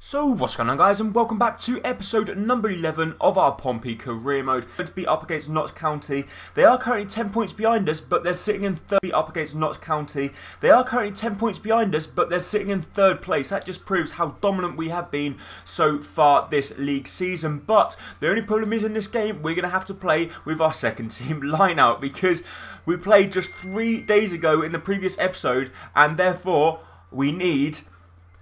So what's going on, guys, and welcome back to episode number 11 of our Pompey career mode. Going to be up against Notts County. They are currently 10 points behind us, but they're sitting in third. Up against Notts County. They are currently 10 points behind us, but they're sitting in third place. That just proves how dominant we have been so far this league season. But the only problem is in this game, we're going to have to play with our second team line-out because we played just 3 days ago in the previous episode, and therefore we need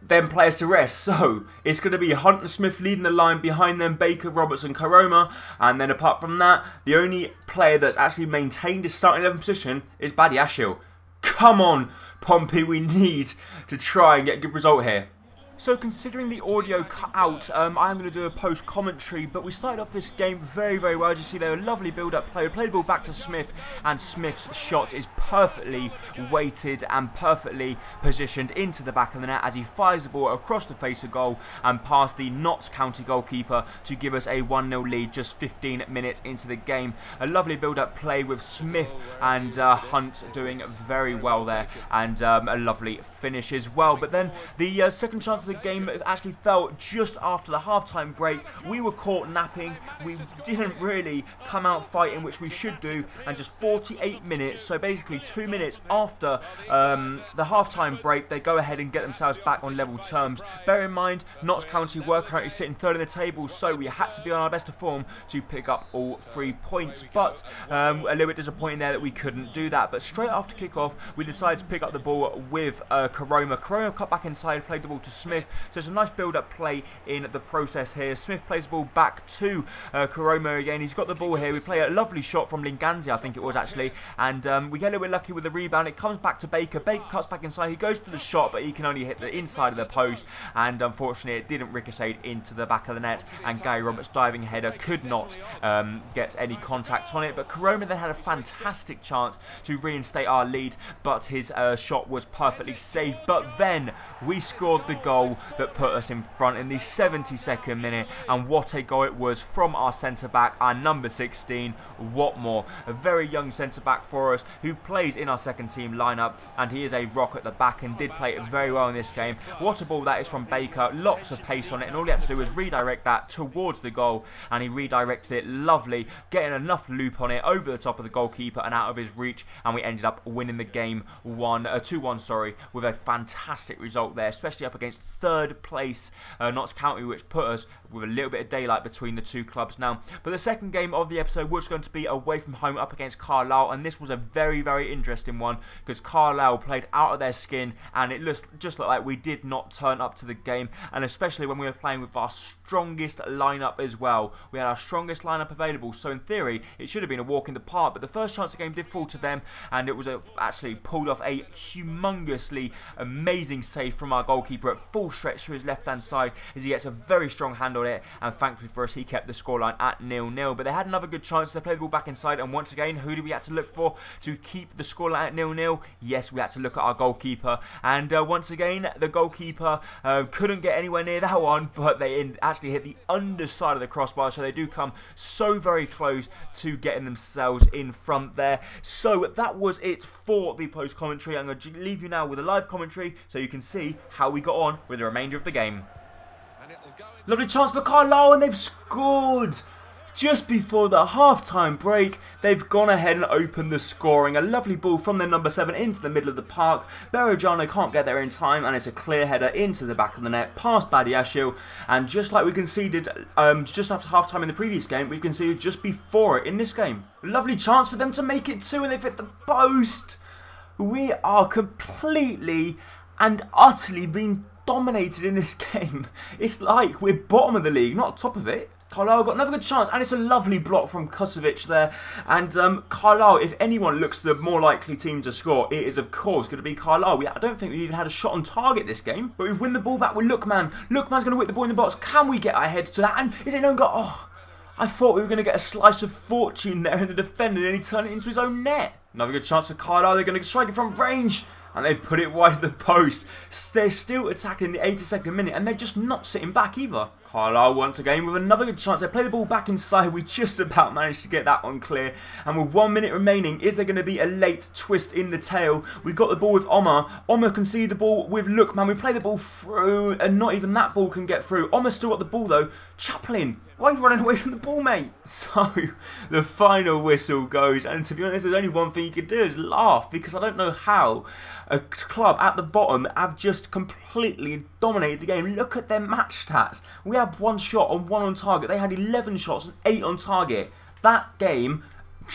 them players to rest. So it's going to be Hunt and Smith leading the line, behind them Baker, Roberts and Karoma, and then apart from that, the only player that's actually maintained his starting 11 position is Badiashile. Come on, Pompey, we need to try and get a good result here. So considering the audio cut out, I am going to do a post commentary, but we started off this game very well. As you see, they were a lovely build-up play. We played the ball back to Smith, and Smith's shot is perfectly weighted and perfectly positioned into the back of the net as he fires the ball across the face of goal and past the Notts County goalkeeper to give us a 1-0 lead just 15 minutes into the game. A lovely build-up play with Smith and Hunt doing very well there, and a lovely finish as well. But then the second chance of the game actually fell just after the half-time break. We were caught napping. We didn't really come out fighting, which we should do, and just 48 minutes, so basically 2 minutes after the half-time break, they go ahead and get themselves back on level terms. Bear in mind, Notts County were currently sitting third in the table, so we had to be on our best of form to pick up all 3 points, but a little bit disappointing there that we couldn't do that. But straight after kick-off, we decided to pick up the ball with Karoma. Karoma cut back inside, played the ball to Smith. So it's a nice build-up play in the process here. Smith plays the ball back to Karoma again. He's got the ball here. We play a lovely shot from Linganzi, I think it was actually, and we get a little bit lucky with the rebound. It comes back to Baker. Baker cuts back inside. He goes for the shot, but he can only hit the inside of the post, and unfortunately it didn't ricochet into the back of the net, and Gary Roberts' diving header could not get any contact on it. But Karoma then had a fantastic chance to reinstate our lead, but his shot was perfectly safe. But then we scored the goal that put us in front in the 72nd minute, and what a goal it was from our centre-back, our number 16, Watmore. A very young centre-back for us who plays in our second team lineup, and he is a rock at the back and did play it very well in this game. What a ball that is from Baker, lots of pace on it, and all he had to do was redirect that towards the goal, and he redirected it lovely, getting enough loop on it over the top of the goalkeeper and out of his reach, and we ended up winning the game 2-1, sorry, with a fantastic result there, especially up against third place Notts County, which put us with a little bit of daylight between the two clubs now. But the second game of the episode was going to be away from home up against Carlisle, and this was a very interesting one because Carlisle played out of their skin, and it just looked like we did not turn up to the game, and especially when we were playing with our strongest lineup as well. We had our strongest lineup available, so in theory it should have been a walk in the park, but the first chance of the game did fall to them, and it was actually pulled off a humongously amazing save from our goalkeeper at full stretch to his left hand side as he gets a very strong hand on it, and thankfully for us he kept the scoreline at 0-0. But they had another good chance. They played the ball back inside, and once again, who did we have to look for to keep the scoreline at 0-0? Yes, we had to look at our goalkeeper, and once again the goalkeeper couldn't get anywhere near that one, but they actually hit the underside of the crossbar, so they do come so very close to getting themselves in front there. So that was it for the post commentary. I'm going to leave you now with a live commentary so you can see how we got on with the remainder of the game. Lovely chance for Carlisle, and they've scored just before the half-time break. They've gone ahead and opened the scoring. A lovely ball from their number 7 into the middle of the park. Berejano can't get there in time, and it's a clear header into the back of the net past Badiashile. And just like we conceded just after half-time in the previous game, we conceded just before it in this game. Lovely chance for them to make it 2, and they've hit the post. We are completely and utterly being dominated in this game. It's like we're bottom of the league, not top of it. Carlisle got another good chance, and it's a lovely block from Kusovic there. And Carlisle, if anyone looks the more likely team to score, it is of course going to be Carlisle. I don't think we even had a shot on target this game, but we win the ball back with Lookman. Lookman's going to whip the ball in the box. Can we get our head to that? And is it no goal? Oh, I thought we were going to get a slice of fortune there in the defender, and he turned it into his own net. Another good chance for Carlisle. They're going to strike it from range. and they put it wide of the post. They're still attacking in the 82nd minute, and they're just not sitting back either. Carlisle once again with another good chance. They play the ball back inside. We just about managed to get that one clear. And with 1 minute remaining, is there going to be a late twist in the tail? We got the ball with Omar. Omar can see the ball with Lookman. We play the ball through, and not even that ball can get through. Omar still got the ball though. Chaplin, why are you running away from the ball, mate? So the final whistle goes, and to be honest, there's only one thing you could do is laugh, because I don't know how a club at the bottom have just completely dominated the game. Look at their match stats. We had 1 shot and 1 on target. They had 11 shots and 8 on target. That game,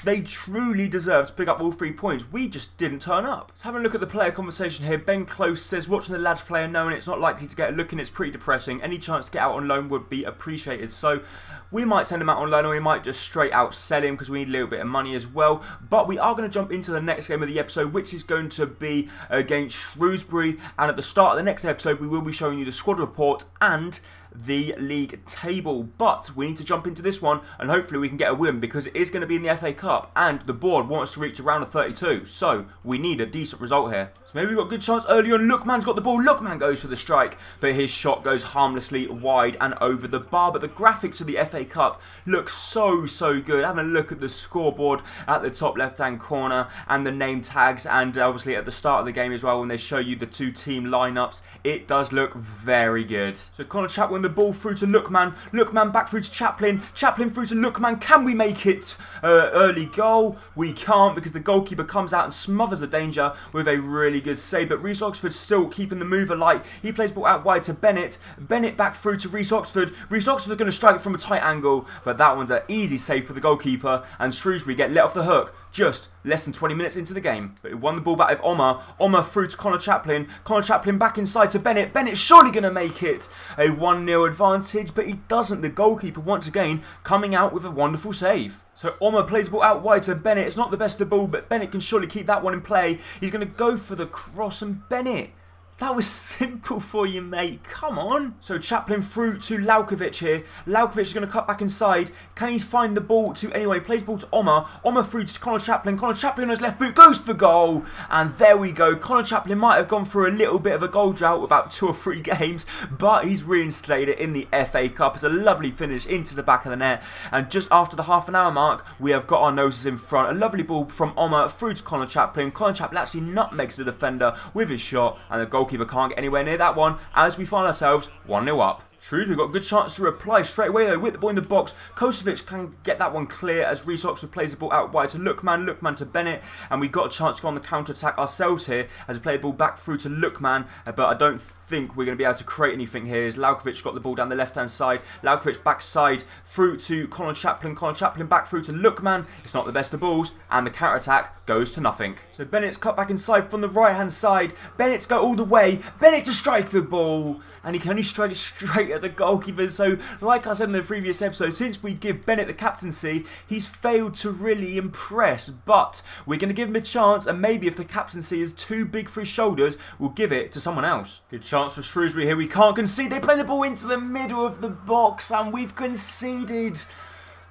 they truly deserve to pick up all 3 points. We just didn't turn up. Let's have a look at the player conversation here. Ben Close says, watching the lads play and knowing it's not likely to get a look in, it's pretty depressing. Any chance to get out on loan would be appreciated. So we might send him out on loan, or we might just straight out sell him, because we need a little bit of money as well. But we are going to jump into the next game of the episode, which is going to be against Shrewsbury. And at the start of the next episode, we will be showing you the squad report and the league table. But we need to jump into this one, and hopefully we can get a win, because it is going to be in the FA Cup, and the board wants to reach a round of 32, so we need a decent result here. So maybe we've got a good chance early on. Lookman's got the ball. Lookman goes for the strike, but his shot goes harmlessly wide and over the bar. But the graphics of the FA Cup look so good. Having a look at the scoreboard at the top left hand corner, and the name tags, and obviously at the start of the game as well, when they show you the 2 team lineups, it does look very good. So Connor Chaplin, the ball through to Lookman. Lookman back through to Chaplin. Chaplin through to Lookman. Can we make it early goal? We can't, because the goalkeeper comes out and smothers the danger with a really good save. But Reece Oxford still keeping the move alight. He plays ball out wide to Bennett. Bennett back through to Reece Oxford. Reece Oxford going to strike it from a tight angle, but that one's an easy save for the goalkeeper, and Shrewsbury get let off the hook just less than 20 minutes into the game. But he won the ball back with Omar. Omar through to Connor Chaplin. Connor Chaplin back inside to Bennett. Bennett surely going to make it a 1-0 advantage, but he doesn't. The goalkeeper once again coming out with a wonderful save. So Omar plays the ball out wide to Bennett. It's not the best of the ball, but Bennett can surely keep that one in play. He's going to go for the cross, and Bennett, that was simple for you, mate. Come on. So Chaplin through to Laukovic here. Laukovic is going to cut back inside. Can he find the ball to anyway? Plays the ball to Omar. Omar through to Connor Chaplin. Connor Chaplin on his left boot goes for goal. And there we go. Connor Chaplin might have gone through a little bit of a goal drought, about 2 or 3 games, but he's reinstated it in the FA Cup. It's a lovely finish into the back of the net. And just after the half-an-hour mark, we have got our noses in front. A lovely ball from Omar through to Connor Chaplin. Connor Chaplin actually nutmegs the defender with his shot, and the goalkeeper can't get anywhere near that one, as we find ourselves 1-0 up. Shrewsbury got a good chance to reply straight away though with the ball in the box. Kosovic can get that one clear as Reece Oxford plays the ball out wide to Lookman. Lookman to Bennett, and we got a chance to go on the counter-attack ourselves here as we play the ball back through to Lookman, but I don't think we're going to be able to create anything here as Laukovic got the ball down the left-hand side. Laukovic backside through to Connor Chaplin. Connor Chaplin back through to Lookman. It's not the best of balls, and the counter-attack goes to nothing. So Bennett's cut back inside from the right-hand side. Bennett's go all the way. Bennett to strike the ball, and he can only strike it straight at the goalkeeper. So, like I said in the previous episode, since we give Bennett the captaincy, he's failed to really impress. But we're going to give him a chance, and maybe if the captaincy is too big for his shoulders, we'll give it to someone else. Good chance for Shrewsbury here. We can't concede. They play the ball into the middle of the box, and we've conceded.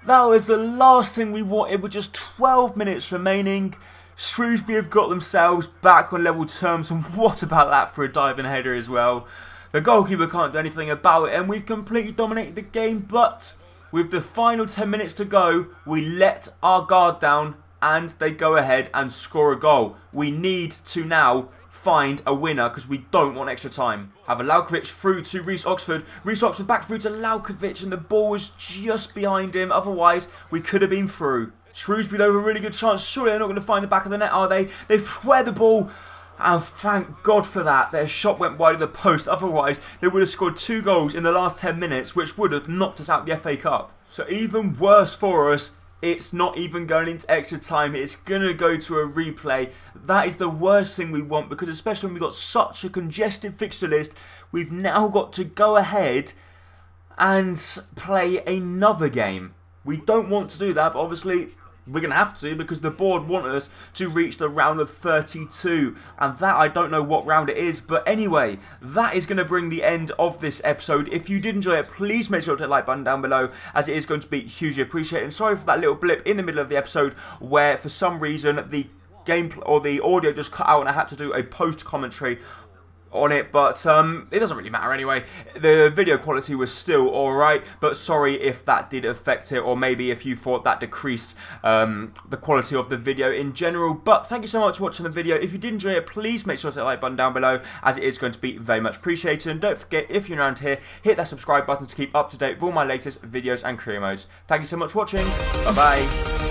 That was the last thing we wanted with just 12 minutes remaining. Shrewsbury have got themselves back on level terms, and what about that for a diving header as well? The goalkeeper can't do anything about it, and we've completely dominated the game, but with the final 10 minutes to go, we let our guard down, and they go ahead and score a goal. We need to now find a winner, because we don't want extra time. Have a Laukovic through to Reece Oxford. Reece Oxford back through to Laukovic, and the ball was just behind him. Otherwise, we could have been through. Shrewsbury, though, have a really good chance. Surely they're not going to find the back of the net, are they? They've squared the ball. And thank God for that. Their shot went wide of the post. Otherwise, they would have scored 2 goals in the last 10 minutes, which would have knocked us out the FA Cup. So even worse for us, it's not even going into extra time. It's going to go to a replay. That is the worst thing we want, because especially when we've got such a congested fixture list, we've now got to go ahead and play another game. We don't want to do that, but obviously we're going to have to, because the board want us to reach the round of 32. And that, I don't know what round it is. But anyway, that is going to bring the end of this episode. If you did enjoy it, please make sure to hit the like button down below, as it is going to be hugely appreciated. And sorry for that little blip in the middle of the episode where, for some reason, the gameplay or the audio just cut out and I had to do a post commentary on it, but it doesn't really matter anyway. The video quality was still alright, but sorry if that did affect it, or maybe if you thought that decreased the quality of the video in general. But thank you so much for watching the video. If you did enjoy it, please make sure to hit the like button down below, as it is going to be very much appreciated. And don't forget, if you're around here, hit that subscribe button to keep up to date with all my latest videos and career modes. Thank you so much for watching. Bye bye.